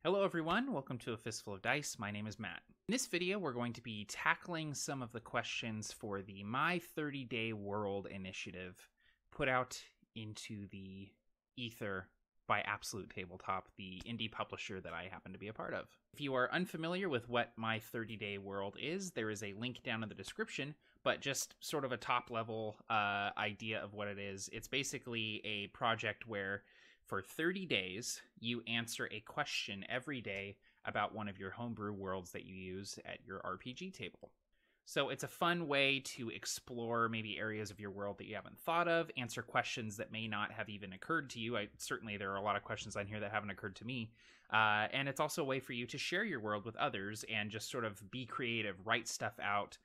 Hello everyone, welcome to A Fistful of Dice. My name is Matt. In this video, we're going to be tackling some of the questions for the My 30-Day World initiative put out into the ether by Absolute Tabletop, the indie publisher that I happen to be a part of. If you are unfamiliar with what My 30-Day World is, there is a link down in the description, but just sort of a top-level idea of what it is. It's basically a project where for 30 days, you answer a question every day about one of your homebrew worlds that you use at your RPG table. So it's a fun way to explore maybe areas of your world that you haven't thought of, answer questions that may not have even occurred to you. Certainly there are a lot of questions on here that haven't occurred to me. And it's also a way for you to share your world with others and just sort of be creative, write stuff out,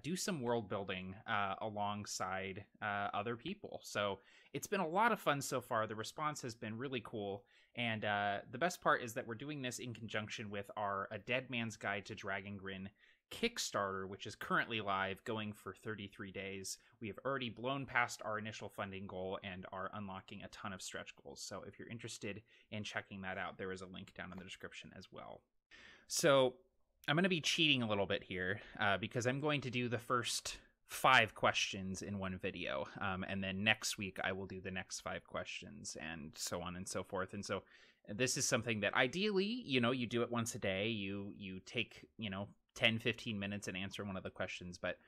do some world building alongside other people. So it's been a lot of fun so far. The response has been really cool. And the best part is that we're doing this in conjunction with our A Dead Man's Guide to Dragongrin Kickstarter, which is currently live, going for 33 days. We have already blown past our initial funding goal and are unlocking a ton of stretch goals. So if you're interested in checking that out, there is a link down in the description as well. So I'm going to be cheating a little bit here because I'm going to do the first 5 questions in one video. And then next week I will do the next 5 questions and so on and so forth. And so this is something that ideally, you do it once a day. You take, 10-15 minutes and answer one of the questions. But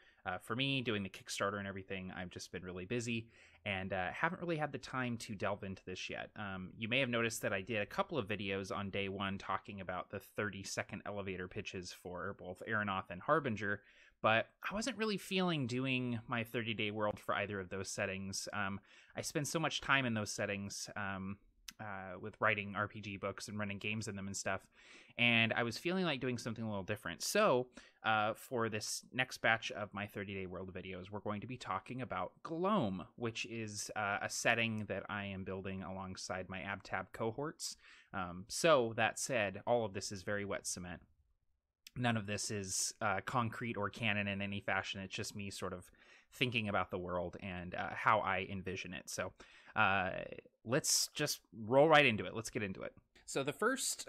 for me, doing the Kickstarter and everything, I've just been really busy and haven't really had the time to delve into this yet. You may have noticed that I did a couple of videos on day 1 talking about the 30-second elevator pitches for both Aeronaut and Harbinger, but I wasn't really feeling doing my 30-day world for either of those settings. I spend so much time in those settings with writing RPG books and running games in them and stuff, and I was feeling like doing something a little different. So for this next batch of my 30-day world videos, we're going to be talking about Gloam, which is a setting that I am building alongside my AbTab cohorts. So that said, all of this is very wet cement. None of this is concrete or canon in any fashion. It's just me sort of thinking about the world and how I envision it. So let's just roll right into it. Let's get into it. So the first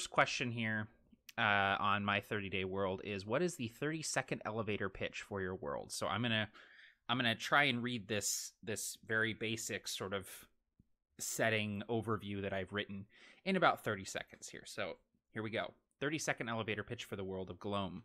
question here on my 30-day world is, what is the 30-second elevator pitch for your world? So I'm gonna try and read this very basic sort of setting overview that I've written in about 30 seconds here. So here we go. 30-second elevator pitch for the world of Gloam.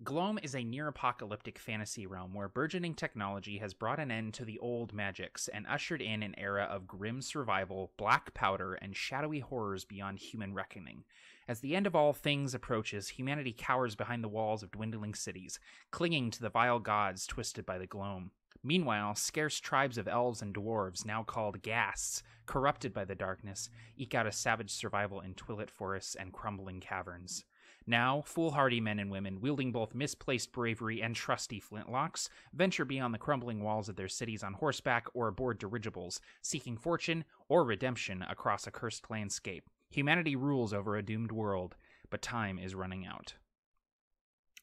Gloam is a near-apocalyptic fantasy realm where burgeoning technology has brought an end to the old magics and ushered in an era of grim survival, black powder, and shadowy horrors beyond human reckoning. As the end of all things approaches, humanity cowers behind the walls of dwindling cities, clinging to the vile gods twisted by the Gloam. Meanwhile, scarce tribes of elves and dwarves, now called ghasts, corrupted by the darkness, eke out a savage survival in twilit forests and crumbling caverns. Now, foolhardy men and women, wielding both misplaced bravery and trusty flintlocks, venture beyond the crumbling walls of their cities on horseback or aboard dirigibles, seeking fortune or redemption across a cursed landscape. Humanity rules over a doomed world, but time is running out.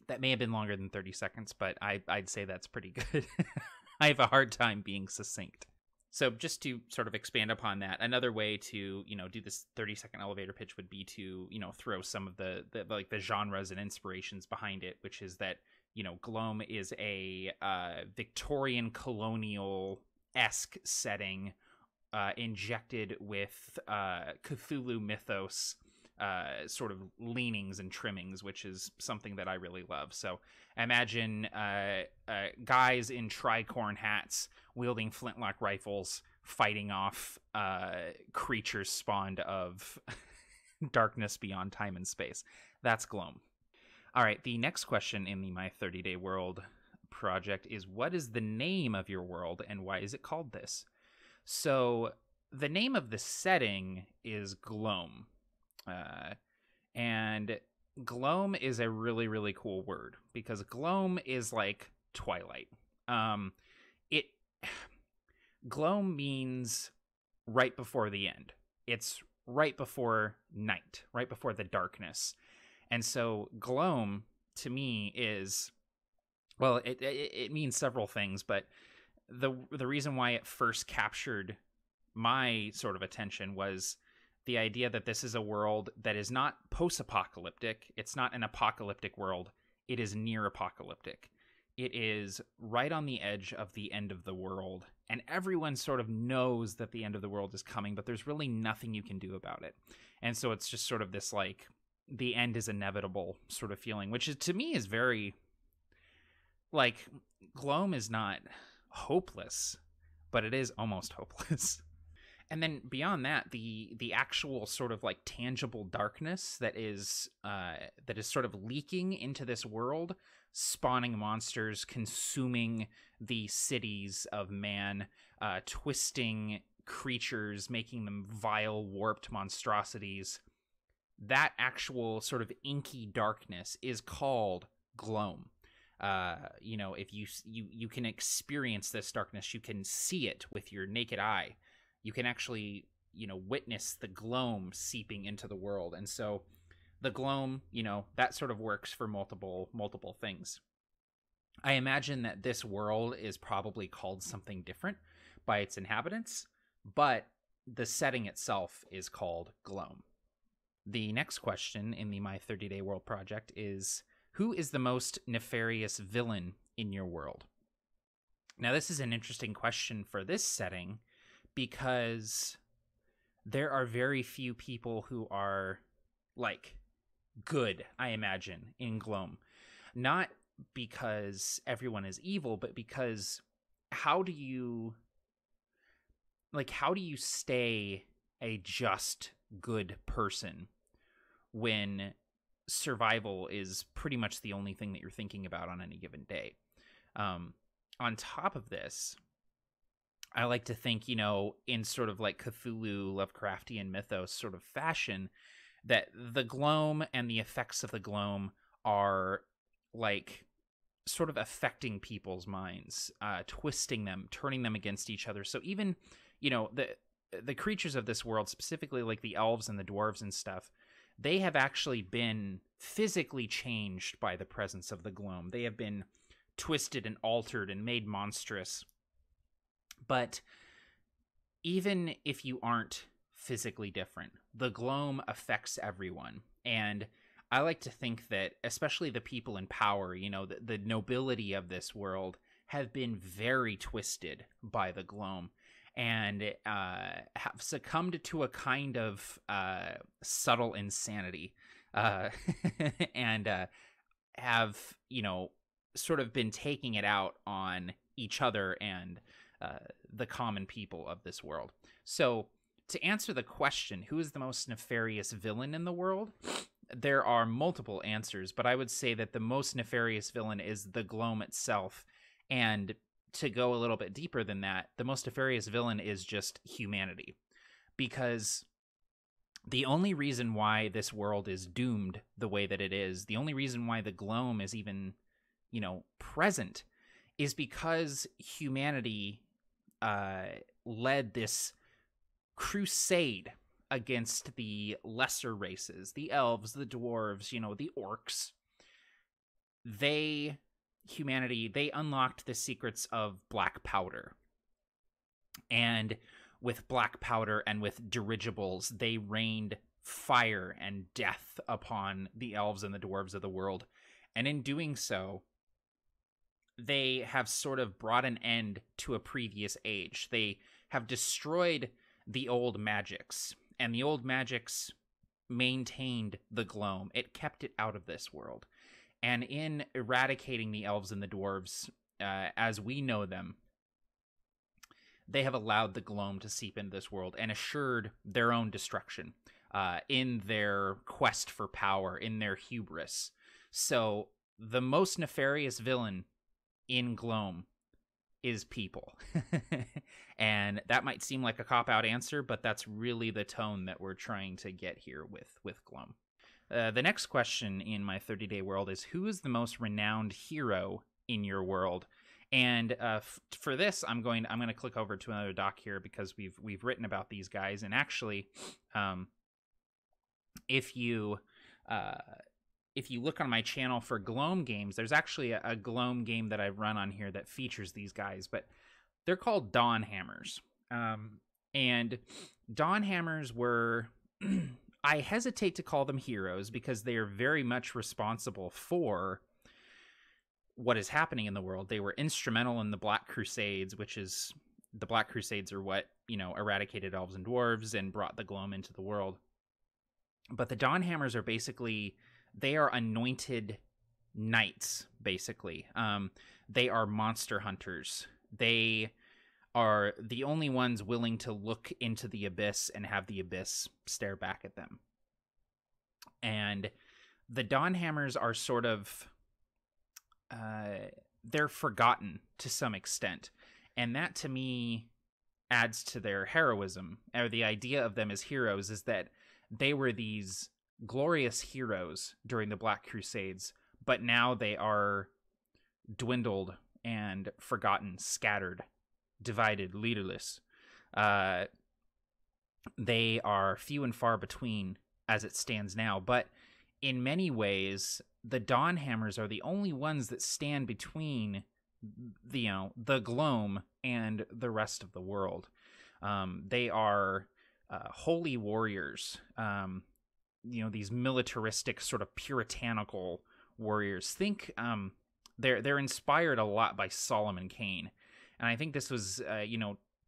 That may have been longer than 30 seconds, but I'd say that's pretty good. I have a hard time being succinct. So just to sort of expand upon that, another way to, do this 30-second elevator pitch would be to, throw some of the genres and inspirations behind it, which is that, Gloam is a Victorian colonial-esque setting injected with Cthulhu mythos sort of leanings and trimmings, which is something that I really love. So imagine guys in tricorn hats wielding flintlock rifles fighting off creatures spawned of darkness beyond time and space. That's Gloam. All right, the next question in the My 30-Day World project is, what is the name of your world and why is it called this? So the name of the setting is Gloam. And Gloam is a really, really cool word because Gloam is like Twilight. Gloam means right before the end. It's right before night, right before the darkness. And so Gloam to me is, well, it means several things, but the reason why it first captured my sort of attention was the idea that this is a world that is not post-apocalyptic. It's not an apocalyptic world. It is near apocalyptic. It is right on the edge of the end of the world, and everyone sort of knows that the end of the world is coming, but there's really nothing you can do about it. And so it's just sort of this, like, the end is inevitable sort of feeling, which is, to me, is very, like, Gloam is not hopeless, but it is almost hopeless. And then beyond that, the actual sort of like tangible darkness that is sort of leaking into this world, spawning monsters, consuming the cities of man, twisting creatures, making them vile, warped monstrosities. That actual sort of inky darkness is called Gloam. If you can experience this darkness, you can see it with your naked eye. You can actually, witness the Gloam seeping into the world. And so the Gloam, that sort of works for multiple things. I imagine that this world is probably called something different by its inhabitants, but the setting itself is called Gloam. The next question in the My 30-Day World project is, who is the most nefarious villain in your world? Now, this is an interesting question for this setting, because there are very few people who are, like, good, I imagine, in Gloam. Not because everyone is evil, but because how do you stay a just, good person when survival is pretty much the only thing that you're thinking about on any given day? On top of this, I like to think, in sort of like Cthulhu, Lovecraftian mythos sort of fashion, that the Gloam and the effects of the Gloam are like sort of affecting people's minds, twisting them, turning them against each other. So even, the creatures of this world, specifically like the elves and the dwarves and stuff, they have actually been physically changed by the presence of the Gloam. They have been twisted and altered and made monstrous. But even if you aren't physically different, the Gloam affects everyone. And I like to think that, especially the people in power, the nobility of this world have been very twisted by the Gloam, and have succumbed to a kind of subtle insanity, and have, sort of been taking it out on each other and the common people of this world. So to answer the question, who is the most nefarious villain in the world? There are multiple answers, but I would say that the most nefarious villain is the Gloam itself. And to go a little bit deeper than that, the most nefarious villain is just humanity. Because the only reason why this world is doomed the way that it is, the only reason why the Gloam is even, present, is because humanity led this crusade against the lesser races, the elves, the dwarves, the orcs. They unlocked the secrets of black powder. And with black powder and with dirigibles, they rained fire and death upon the elves and the dwarves of the world. And in doing so, they have sort of brought an end to a previous age. They have destroyed the old magics, and the old magics maintained the Gloam. It kept it out of this world. And in eradicating the elves and the dwarves, as we know them, they have allowed the Gloam to seep into this world and assured their own destruction in their quest for power, in their hubris. So the most nefarious villain in Gloam is people. And that might seem like a cop-out answer, but that's really the tone that we're trying to get here with Gloam. The next question in my 30-day world is, who is the most renowned hero in your world? And for this, I'm going to click over to another doc here, because we've written about these guys. And actually, if you look on my channel for Gloam games, there's actually a Gloam game that I run on here that features these guys, but they're called Dawn Hammers. And Dawn Hammers were I hesitate to call them heroes because they are very much responsible for what is happening in the world. They were instrumental in the Black Crusades, the Black Crusades are what, eradicated elves and dwarves and brought the Gloam into the world. But the Dawnhammers are basically, they are anointed knights, basically. They are monster hunters. They are the only ones willing to look into the abyss and have the abyss stare back at them. And the Dawnhammers are sort of, they're forgotten to some extent. And that, to me, adds to their heroism, or the idea of them as heroes, is that they were these glorious heroes during the Black Crusades, but now they are dwindled and forgotten, scattered, divided, leaderless. They are few and far between as it stands now, but in many ways, the Dawnhammers are the only ones that stand between the Gloam and the rest of the world. They are holy warriors, these militaristic, sort of puritanical warriors. Think they're inspired a lot by Solomon Kane. And I think this was,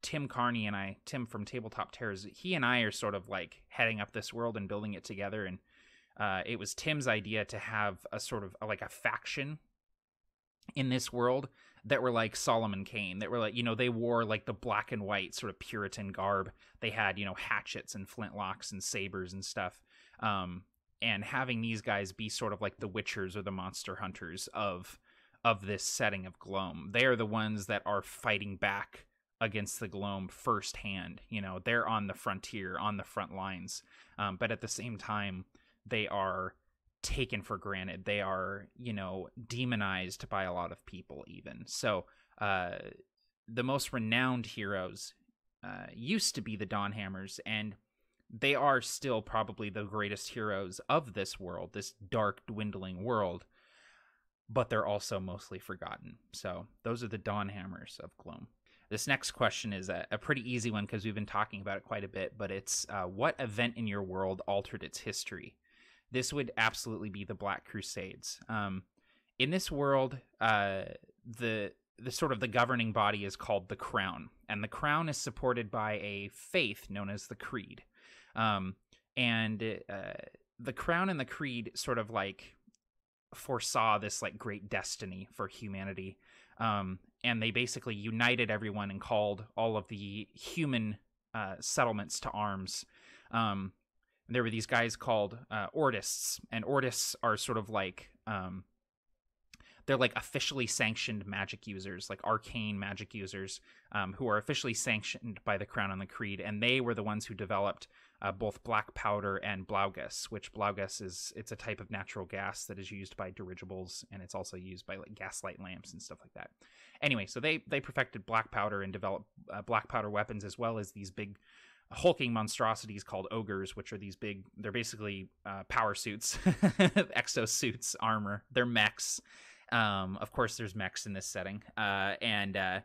Tim Carney and Tim from Tabletop Terrors, he and I are sort of like heading up this world and building it together. And it was Tim's idea to have a sort of like a faction in this world that were like Solomon Kane, that were like, they wore like the black and white sort of Puritan garb. They had, hatchets and flintlocks and sabers and stuff. And having these guys be sort of like the witchers or the monster hunters of this setting of Gloam. They are the ones that are fighting back against the Gloam firsthand. They're on the frontier, on the front lines. But at the same time, they are taken for granted. They are, demonized by a lot of people even. So the most renowned heroes used to be the Dawnhammers, and they are still probably the greatest heroes of this world, this dark, dwindling world, but they're also mostly forgotten. So those are the Dawnhammers of Gloam. This next question is a pretty easy one because we've been talking about it quite a bit, but it's what event in your world altered its history? This would absolutely be the Black Crusades. In this world, the sort of the governing body is called the Crown, and the Crown is supported by a faith known as the Creed. The Crown and the Creed sort of like foresaw this like great destiny for humanity. And they basically united everyone and called all of the human settlements to arms. There were these guys called Ordists, and Ordists are sort of like they're like officially sanctioned magic users, like arcane magic users, who are officially sanctioned by the Crown and the Creed, and they were the ones who developed both black powder and blaugas, which blaugas it's a type of natural gas that is used by dirigibles, and it's also used by like gaslight lamps and stuff like that. Anyway, so they perfected black powder and developed black powder weapons, as well as these big hulking monstrosities called ogres, which are these big, they're basically power suits, exosuits, armor. They're mechs. Of course, there's mechs in this setting. And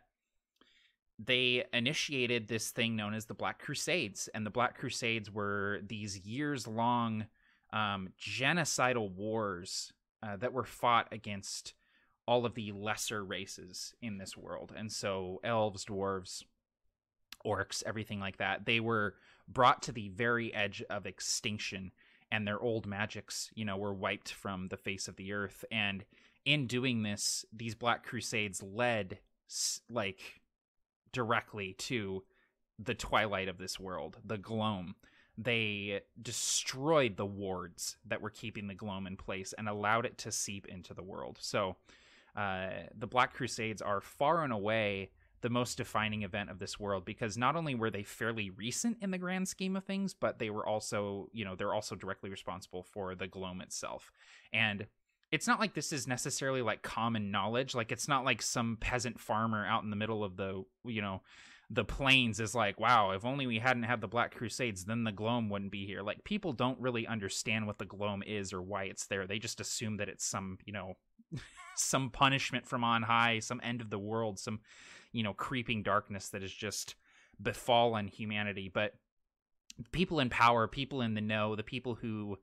they initiated this thing known as the Black Crusades. And the Black Crusades were these years-long genocidal wars that were fought against all of the lesser races in this world. And so elves, dwarves, orcs, everything like that, they were brought to the very edge of extinction, and their old magics, were wiped from the face of the earth. And in doing this, these Black Crusades led like directly to the Twilight of this world, the Gloam. They destroyed the wards that were keeping the Gloam in place and allowed it to seep into the world. So the Black Crusades are far and away the most defining event of this world, because not only were they fairly recent in the grand scheme of things, but they were also, they're also directly responsible for the Gloam itself. And it's not like this is necessarily like common knowledge. Like, it's not like some peasant farmer out in the middle of the, the plains is like, wow, if only we hadn't had the Black Crusades, then the Gloam wouldn't be here. Like, people don't really understand what the Gloam is or why it's there. They just assume that it's some, some punishment from on high, some end of the world, some, creeping darkness that has just befallen humanity. But people in power, people in the know, the people who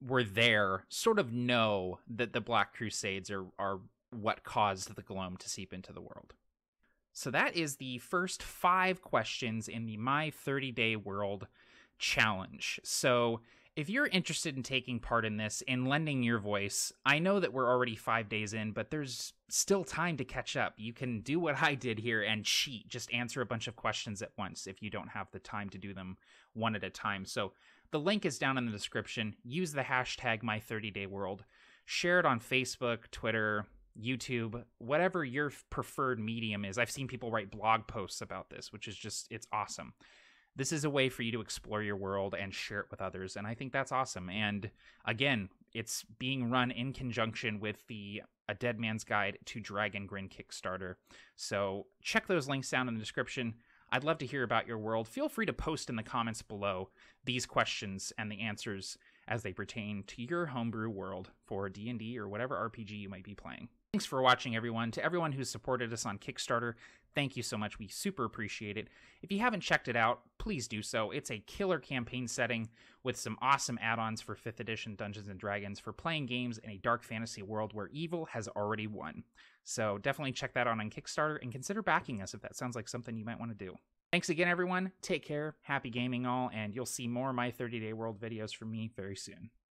were there sort of know that the Black Crusades are what caused the Gloam to seep into the world. So that is the first 5 questions in the My 30-Day World challenge. So if you're interested in taking part in this and lending your voice, I know that we're already 5 days in, but there's still time to catch up. You can do what I did here and cheat. Just answer a bunch of questions at once if you don't have the time to do them one at a time. So the link is down in the description. Use the hashtag My30DayWorld. Share it on Facebook, Twitter, YouTube, whatever your preferred medium is. I've seen people write blog posts about this, which is just, it's awesome. This is a way for you to explore your world and share it with others, and I think that's awesome. And again, it's being run in conjunction with the A Dead Man's Guide to Dragon Grin Kickstarter. So check those links down in the description. I'd love to hear about your world. Feel free to post in the comments below these questions and the answers as they pertain to your homebrew world for D&D or whatever RPG you might be playing. Thanks for watching, everyone. To everyone who's supported us on Kickstarter, thank you so much. We super appreciate it. If you haven't checked it out, please do so. It's a killer campaign setting with some awesome add-ons for 5th edition Dungeons & Dragons for playing games in a dark fantasy world where evil has already won. So definitely check that out on Kickstarter and consider backing us if that sounds like something you might want to do. Thanks again, everyone. Take care. Happy gaming all, and you'll see more My 30-Day World videos from me very soon.